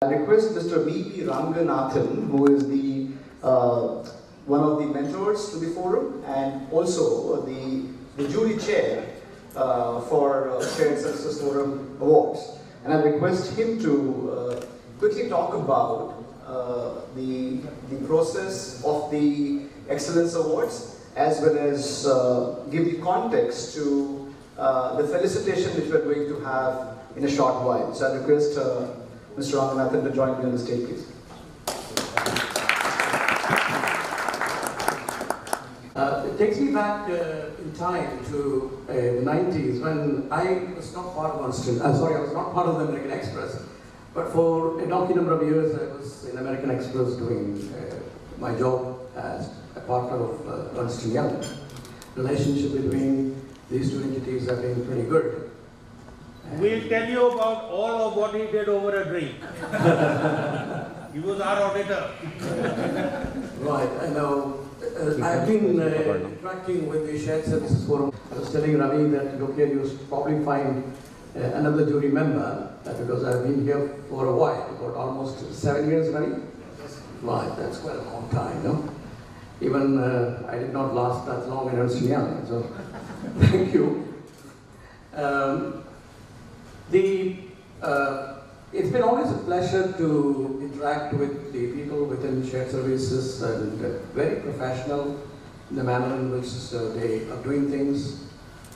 I request Mr. V.P. Ranganathan, who is the one of the mentors to the forum and also the jury chair for Shared Success Forum Awards. And I request him to quickly talk about the process of the Excellence Awards, as well as give the context to the felicitation which we are going to have in a short while. So I request Mr. Ranganathan to join me on the stage, please. It takes me back in time to the 90s when I was not part of I was not part of the American Express, but for a donkey number of years I was in American Express doing my job as a partner of Ernst & Young. The relationship between these two entities have been pretty good. We'll tell you about all of what he did over a drink. He was our auditor. Right, I know. I've been interacting with the Shared Services Forum. I was telling Ravi that look here, you'll probably find another jury member because I've been here for a while, about almost 7 years, Ravi? Right, that's quite a long time, no? Even I did not last that long in Ernst & Young, so thank you. It's been always a pleasure to interact with the people within Shared Services and very professional in the manner in which they are doing things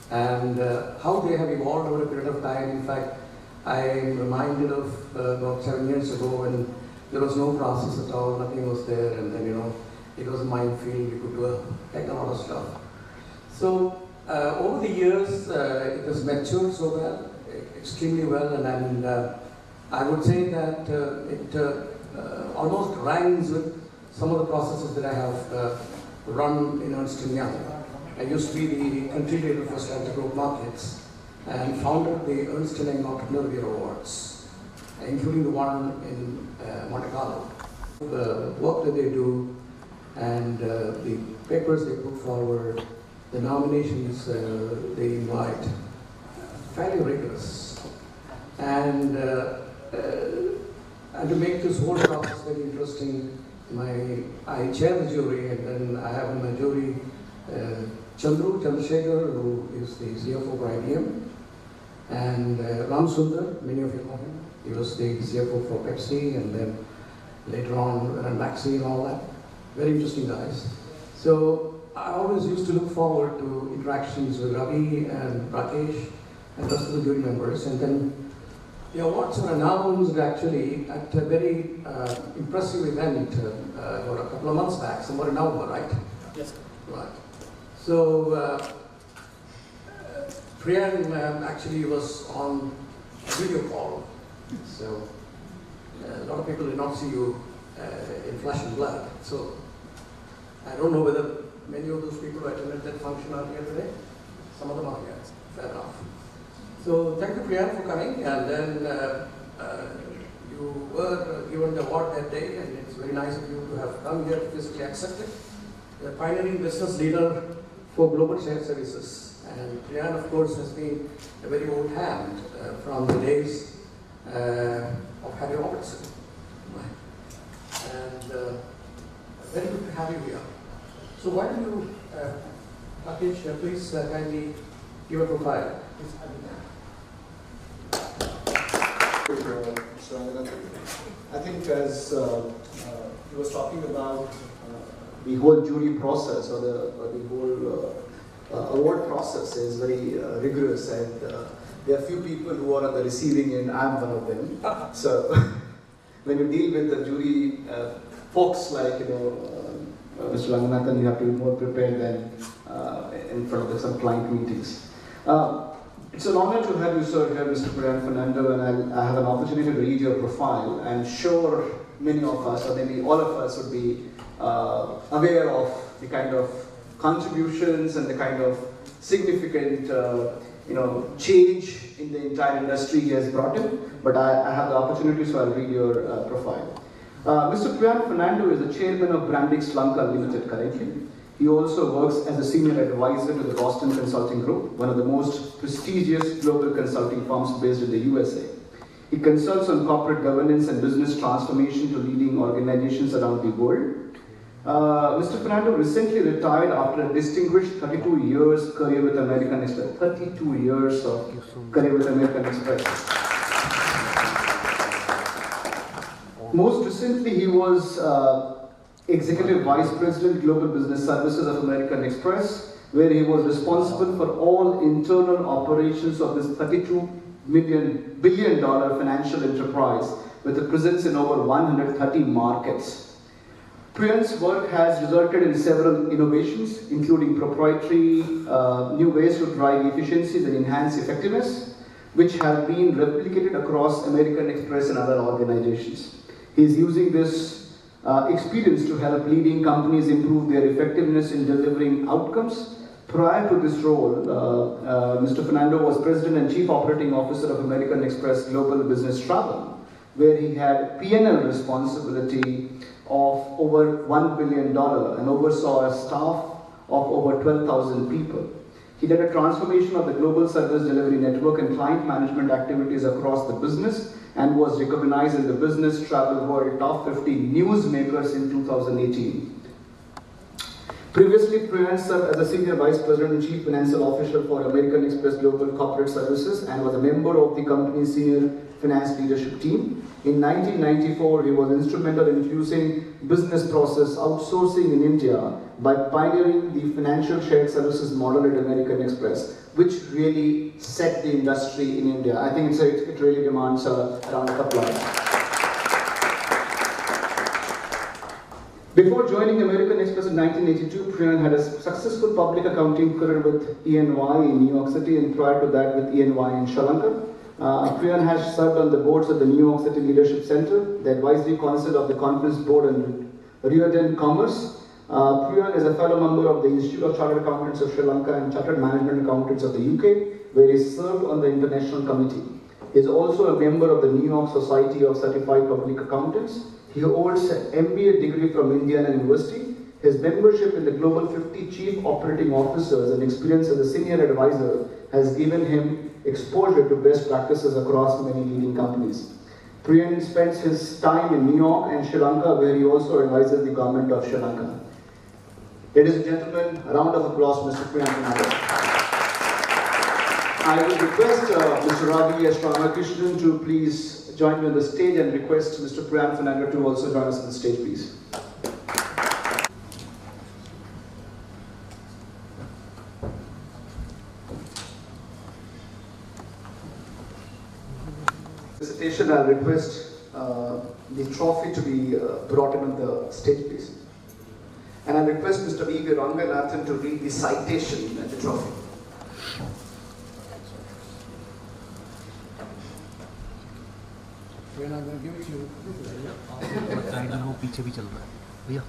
and how they have evolved over a period of time. In fact, I am reminded of about 7 years ago when there was no process at all, nothing was there, and then it was a minefield, we could do a heck of a lot of stuff. So over the years, it has matured so well, extremely well, and I would say that it almost rhymes with some of the processes that I have run in Ernst & Young. I used to be the country leader for Strategic Growth Markets and founded the Ernst & Young Entrepreneur Awards, including the one in Monte Carlo. The work that they do and the papers they put forward, the nominations they invite, fairly rigorous. And to make this whole process very interesting, I chair the jury, and then I have in my jury Chandrasekhar, who is the CFO for IBM, and Ram Sundar, many of you know him. He was the CFO for Pepsi, and then later on ran Maxi and all that. Very interesting guys. So I always used to look forward to interactions with Ravi and Rakesh and the rest of the jury members, and then the awards were announced actually at a very impressive event about a couple of months back, somewhere in November, right? Yes. Right. So Priyan actually was on a video call, so a lot of people did not see you in flesh and blood. So I don't know whether many of those people who attended that function are here today. Some of them are here. Fair enough. So thank you, Priyan, for coming, and then you were given the award that day, and it's very nice of you to have come here to physically accept it. You're a pioneering business leader for global shared services, and Priyan, of course, has been a very old hand from the days of Harry Robertson. And very good to have you here. So why don't you, Rakesh, please kindly give a profile. I think as he was talking about the whole jury process or the whole award process is very rigorous, and there are few people who are on the receiving end. I'm one of them. So when you deal with the jury folks like Mr. Ranganathan, you have to be more prepared than in front of some client meetings. It's an honor to have you, sir, here, Mr. Priyan Fernando, and I have an opportunity to read your profile. I'm sure many of us, or maybe all of us, would be aware of the kind of contributions and the kind of significant, change in the entire industry he has brought in. But I have the opportunity, so I'll read your profile. Mr. Priyan Fernando is the chairman of Brandix Lanka Limited currently. He also works as a senior advisor to the Boston Consulting Group, one of the most prestigious global consulting firms based in the USA. He consults on corporate governance and business transformation to leading organizations around the world. Mr. Fernando recently retired after a distinguished 32 years career with American Express. 32 years of career with American Express. Most recently, he was Executive Vice President, Global Business Services of American Express, where he was responsible for all internal operations of this $32 billion financial enterprise with a presence in over 130 markets. Priyan's work has resulted in several innovations, including proprietary new ways to drive efficiencies and enhance effectiveness, which have been replicated across American Express and other organizations. He is using this experience to help leading companies improve their effectiveness in delivering outcomes. Prior to this role, Mr. Fernando was President and Chief Operating Officer of American Express Global Business Travel, where he had P&L responsibility of over $1 billion and oversaw a staff of over 12,000 people. He led a transformation of the global service delivery network and client management activities across the business and was recognized in the Business Travel World Top 50 Newsmakers in 2018. Previously, Priyan served as a Senior Vice President and Chief Financial Officer for American Express Global Corporate Services and was a member of the company's senior finance leadership team. In 1994, he was instrumental in introducing business process outsourcing in India by pioneering the financial shared services model at American Express, which really set the industry in India. I think it really demands a round of applause. Before joining American Express in 1982, Priyan had a successful public accounting career with E&Y in New York City and prior to that with E&Y in Sri Lanka. Priyan has served on the boards of the New York City Leadership Center, the Advisory Council of the Conference Board and Riordan Commerce. Priyan is a fellow member of the Institute of Chartered Accountants of Sri Lanka and Chartered Management Accountants of the UK, where he served on the International Committee. He is also a member of the New York Society of Certified Public Accountants. He holds an MBA degree from Indiana University. His membership in the Global 50 Chief Operating Officers and experience as a senior advisor has given him exposure to best practices across many leading companies. Priyan spends his time in New York and Sri Lanka, where he also advises the government of Sri Lanka. Ladies and gentlemen, a round of applause, Mr. Priyan Fernando. I will request Mr. Ravi Ramakrishnan to please join me on the stage and request Mr. Priyan Fernando to also join us on the stage, please. Felicitation, I'll request the trophy to be brought in on the stage, please. And I'll request Mr. V. Ranganathan to read the citation and the trophy. When I'm going to give it to you. वो पीछे भी चल रहा है भैया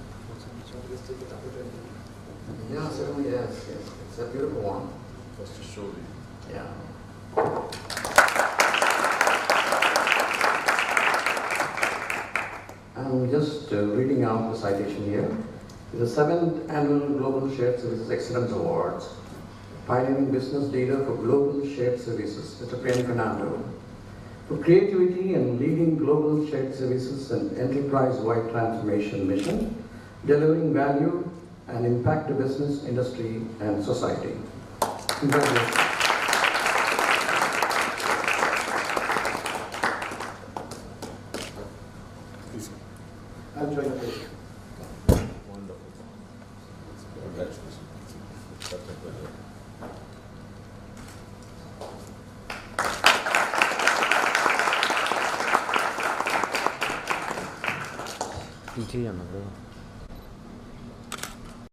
Yeah, certainly yes. It's a beautiful one. Just to show you. Yeah. I'm just reading out the citation here. The 7th Annual Global Shared Services Excellence Awards, Pioneering Business Leader for Global Shared Services, Mr. Priyan Fernando, for creativity and leading global shared services and enterprise-wide transformation mission, delivering value and impact to business, industry, and society. Congratulations. I'll join the page. Wonderful. Congratulations. Such a pleasure. पीछे जाना था